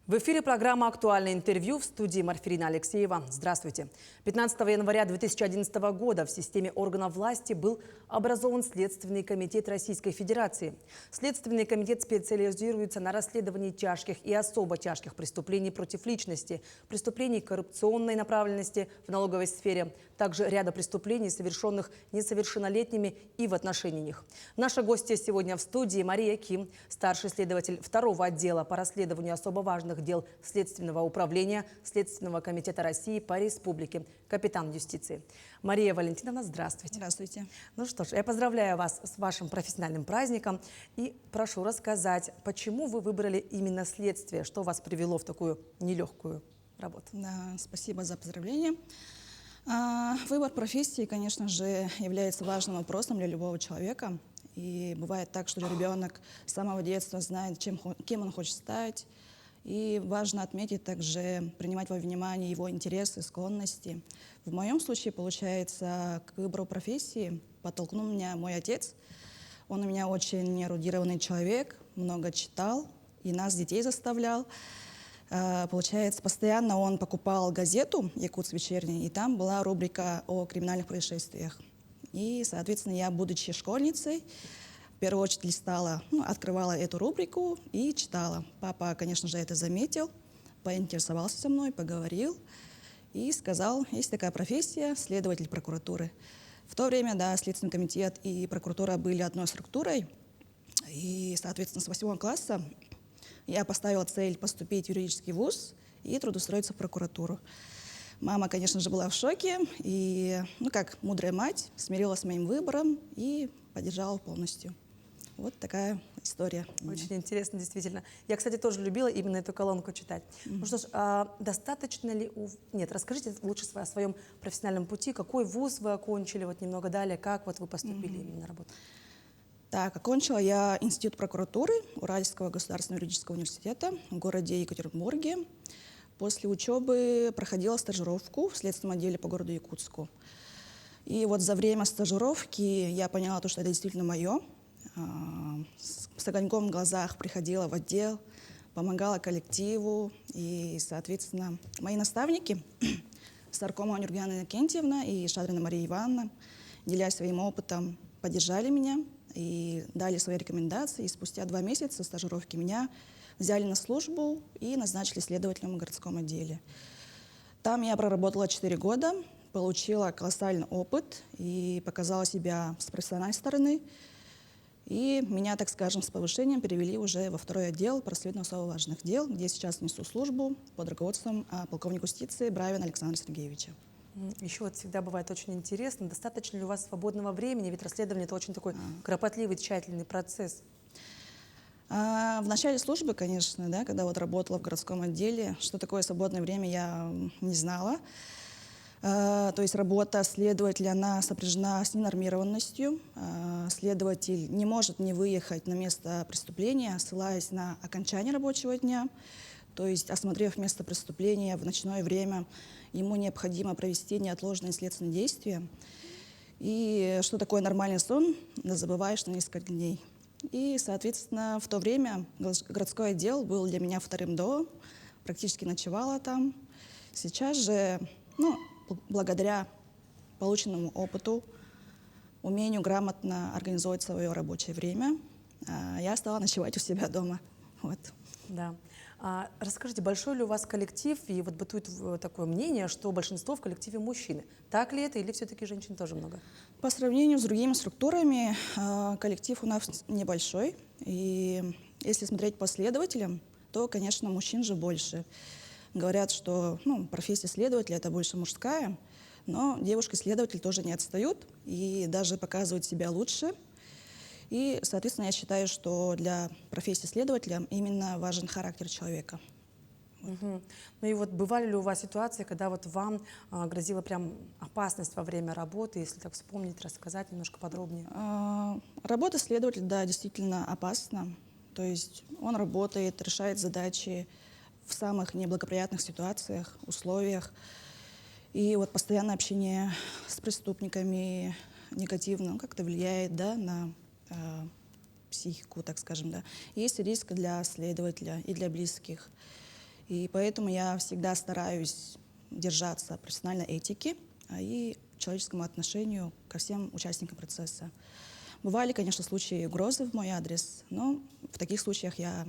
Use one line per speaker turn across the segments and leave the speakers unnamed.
В эфире программа «Актуальное интервью», в студии Марфирина Алексеева. Здравствуйте. 15 января 2011 года в системе органов власти был образован Следственный комитет Российской Федерации. Следственный комитет специализируется на расследовании тяжких и особо тяжких преступлений против личности, преступлений коррупционной направленности в налоговой сфере, также ряда преступлений, совершенных несовершеннолетними и в отношении них. Наша гостья сегодня в студии Мария Ким, старший следователь 2-го отдела по расследованию особо важных дел Следственного управления Следственного комитета России по республике, капитан юстиции. Мария Валентиновна, здравствуйте.
Здравствуйте.
Ну что ж, я поздравляю вас с вашим профессиональным праздником и прошу рассказать, почему вы выбрали именно следствие, что вас привело в такую нелегкую работу.
Да, спасибо за поздравление. Выбор профессии, конечно же, является важным вопросом для любого человека. И бывает так, что ребенок с самого детства знает, кем он хочет стать. И важно отметить также, принимать во внимание его интересы, склонности. В моем случае, получается, к выбору профессии подтолкнул меня мой отец. Он у меня очень эрудированный человек, много читал и нас, детей, заставлял. Получается, постоянно он покупал газету «Якутск вечерний», и там была рубрика о криминальных происшествиях. И, соответственно, я, будучи школьницей, в первую очередь листала, открывала эту рубрику и читала. Папа, конечно же, это заметил, поинтересовался со мной, поговорил и сказал, есть такая профессия — следователь прокуратуры. В то время, да, Следственный комитет и прокуратура были одной структурой. И, соответственно, с 8 класса я поставила цель поступить в юридический вуз и трудоустроиться в прокуратуру. Мама, конечно же, была в шоке и, как мудрая мать, смирилась с моим выбором и поддержала полностью. Вот такая история.
Очень интересно, действительно. Я, кстати, тоже любила именно эту колонку читать. Ну что ж, достаточно ли... Нет, расскажите лучше о своем профессиональном пути. Какой вуз вы окончили, вот немного далее, как вот вы поступили именно на работу?
Так, окончила я Институт прокуратуры Уральского государственного юридического университета в городе Екатеринбурге. После учебы проходила стажировку в следственном отделе по городу Якутску. И вот за время стажировки я поняла, что это действительно мое. С огоньком в глазах приходила в отдел, помогала коллективу. И, соответственно, мои наставники, Старкова Нургена Иннокентьевна и Шадрина Мария Ивановна, делясь своим опытом, поддержали меня и дали свои рекомендации. И спустя 2 месяца стажировки меня взяли на службу и назначили следователем в городском отделе. Там я проработала 4 года, получила колоссальный опыт и показала себя с профессиональной стороны. И меня, так скажем, с повышением перевели уже во 2-й отдел по расследованию особо важных дел, где сейчас несу службу под руководством полковника юстиции Бравина Александра Сергеевича.
Еще вот всегда бывает очень интересно, достаточно ли у вас свободного времени, ведь расследование — это очень такой кропотливый, тщательный процесс.
В начале службы, конечно, да, когда вот работала в городском отделе, что такое свободное время, я не знала. То есть работа следователя, она сопряжена с ненормированностью. Следователь не может не выехать на место преступления, ссылаясь на окончание рабочего дня. То есть, осмотрев место преступления в ночное время, ему необходимо провести неотложные следственные действия. И что такое нормальный сон, забываешь на несколько дней. И, соответственно, в то время городской отдел был для меня 2-м домом, практически ночевала там. Сейчас же, благодаря полученному опыту, умению грамотно организовать свое рабочее время, я стала ночевать у себя дома. Вот.
Да. Расскажите, большой ли у вас коллектив, и вот бытует такое мнение, что большинство в коллективе мужчины. Так ли это, или все-таки женщин тоже много?
По сравнению с другими структурами, коллектив у нас небольшой. И если смотреть по следователям, то, конечно, мужчин же больше. Говорят, что профессия следователя — это больше мужская, но девушки-следователи тоже не отстают и даже показывают себя лучше. И, соответственно, я считаю, что для профессии следователя именно важен характер человека.
Ну и вот бывали ли у вас ситуации, когда вот вам грозила прям опасность во время работы, если так вспомнить, рассказать немножко подробнее?
Работа следователя, да, действительно опасна. То есть он работает, решает задачи в самых неблагоприятных ситуациях, условиях. И вот постоянное общение с преступниками негативно как-то влияет, да, на психику, так скажем, да. Есть риск для следователя и для близких. И поэтому я всегда стараюсь держаться профессиональной этики и человеческому отношению ко всем участникам процесса. Бывали, конечно, случаи угрозы в мой адрес, но в таких случаях я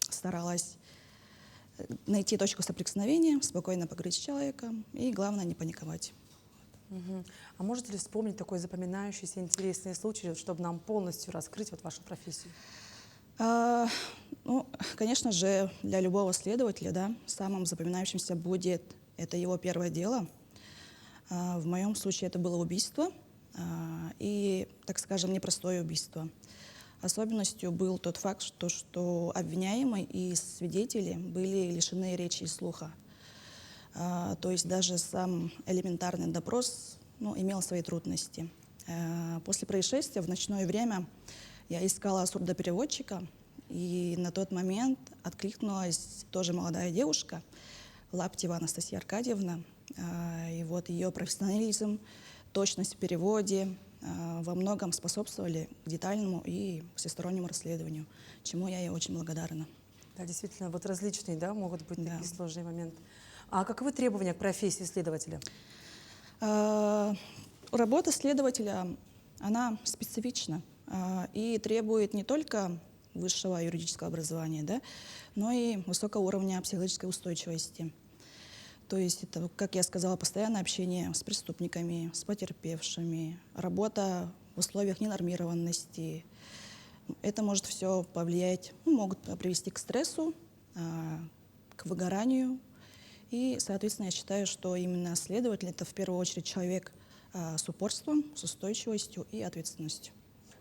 старалась найти точку соприкосновения, спокойно поговорить с человеком и, главное, не паниковать.
Мгм. А можете ли вспомнить такой запоминающийся интересный случай, вот, чтобы нам полностью раскрыть вот вашу профессию?
А, ну, конечно же, для любого следователя, да, самым запоминающимся будет это его первое дело. В моем случае это было убийство, и, так скажем, непростое убийство. Особенностью был тот факт, что обвиняемый и свидетели были лишены речи и слуха. То есть даже сам элементарный допрос, ну, имел свои трудности. После происшествия в ночное время я искала сурдопереводчика, и на тот момент откликнулась тоже молодая девушка, Лаптева Анастасия Аркадьевна. И вот ее профессионализм, точность в переводе во многом способствовали к детальному и всестороннему расследованию, чему я ей очень благодарна.
Да, действительно, вот различные, да, могут быть
Да.
такие сложные моменты. А каковы требования к профессии следователя?
Работа следователя, она специфична и требует не только высшего юридического образования, да, но и высокого уровня психологической устойчивости. То есть это, как я сказала, постоянное общение с преступниками, с потерпевшими, работа в условиях ненормированности. Это может все повлиять, ну, могут привести к стрессу, к выгоранию. И, соответственно, я считаю, что именно следователь — это в первую очередь человек с упорством, с устойчивостью и ответственностью.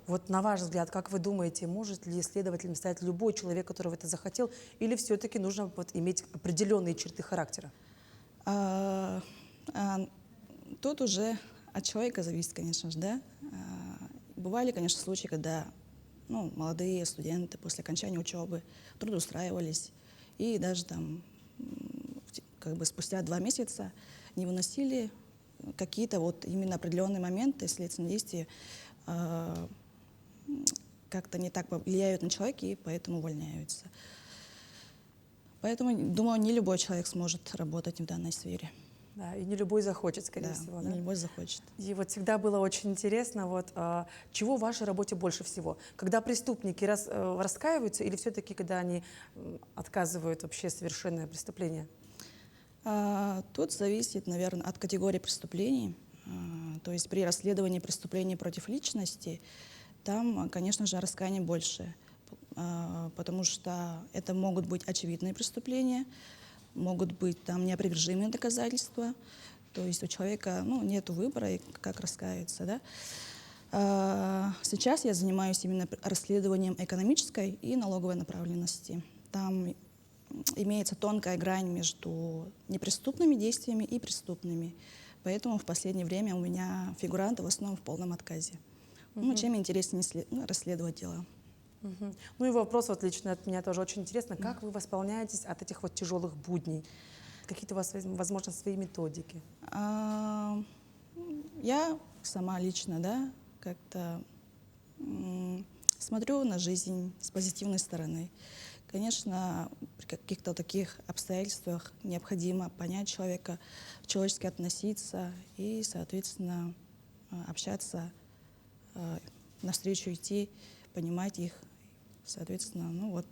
Вот на ваш взгляд, как вы думаете, может ли следователем стать любой человек, которого это захотел, или все-таки нужно вот иметь определенные черты характера?
А, а, Тут уже от человека зависит, конечно же, да. Бывали, конечно, случаи, когда, ну, молодые студенты после окончания учебы трудоустраивались и даже там как бы спустя 2 месяца не выносили какие-то вот именно определенные моменты следственных действий, как-то не так влияют на человека и поэтому увольняются. Поэтому, думаю, не любой человек сможет работать в данной сфере.
Да, и не любой захочет, скорее
Да,
всего.
не
Да?
любой захочет.
И вот всегда было очень интересно, вот, чего в вашей работе больше всего? Когда преступники раскаиваются или все-таки когда они отказывают вообще совершенное преступление?
Тут зависит, наверное, от категории преступлений. То есть при расследовании преступлений против личности там, конечно же, раскаяния больше, потому что это могут быть очевидные преступления, могут быть там неопровержимые доказательства. То есть у человека, ну, нет выбора, и как раскаяться, да. Сейчас я занимаюсь именно расследованием экономической и налоговой направленности. Там имеется тонкая грань между непреступными действиями и преступными. Поэтому в последнее время у меня фигуранты в основном в полном отказе. Ну, чем интереснее расследовать дела.
Мгм. Ну и вопрос вот лично от меня тоже очень интересно. Как вы восполняетесь от этих вот тяжелых будней? Какие-то у вас, возможно, свои методики?
Я сама лично, да, как-то смотрю на жизнь с позитивной стороны. Конечно, при каких-то таких обстоятельствах необходимо понять человека, человечески относиться и, соответственно, общаться, навстречу идти, понимать их. Соответственно, ну вот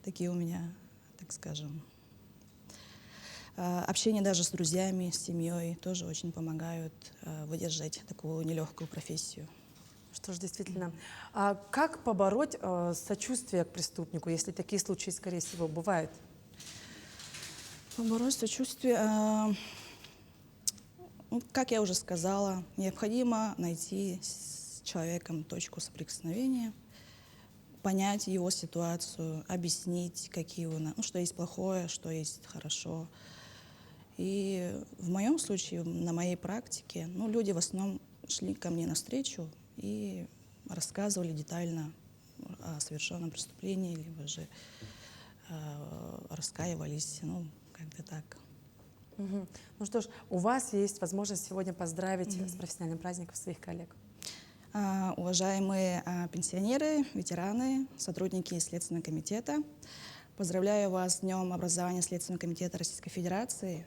такие у меня, так скажем, общение даже с друзьями, с семьей тоже очень помогают выдержать такую нелегкую профессию.
Что ж, действительно. А как побороть сочувствие к преступнику, если такие случаи, скорее всего, бывают?
Побороть сочувствие, ну, как я уже сказала, необходимо найти с человеком точку соприкосновения, понять его ситуацию, объяснить, какие ну, что есть плохое, что есть хорошо. И в моем случае, на моей практике, ну, люди в основном шли ко мне навстречу и рассказывали детально о совершенном преступлении, либо же раскаивались, ну, как-то так.
Мгм. Ну что ж, у вас есть возможность сегодня поздравить с профессиональным праздником своих коллег.
Уважаемые пенсионеры, ветераны, сотрудники Следственного комитета, Поздравляю вас с Днем образования Следственного комитета Российской Федерации.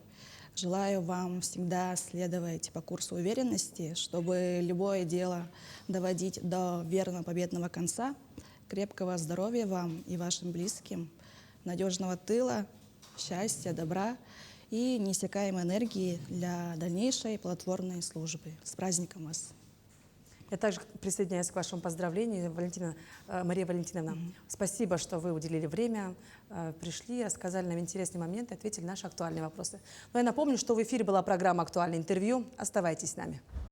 Желаю вам всегда следовать по курсу уверенности, чтобы любое дело доводить до верного победного конца. Крепкого здоровья вам и вашим близким, надежного тыла, счастья, добра и неиссякаемой энергии для дальнейшей плодотворной службы. С праздником вас!
Я также присоединяюсь к вашему поздравлению, Мария Валентиновна. Спасибо, что вы уделили время, пришли, рассказали нам интересные моменты, ответили на наши актуальные вопросы. Но я напомню, что в эфире была программа «Актуальное интервью». Оставайтесь с нами.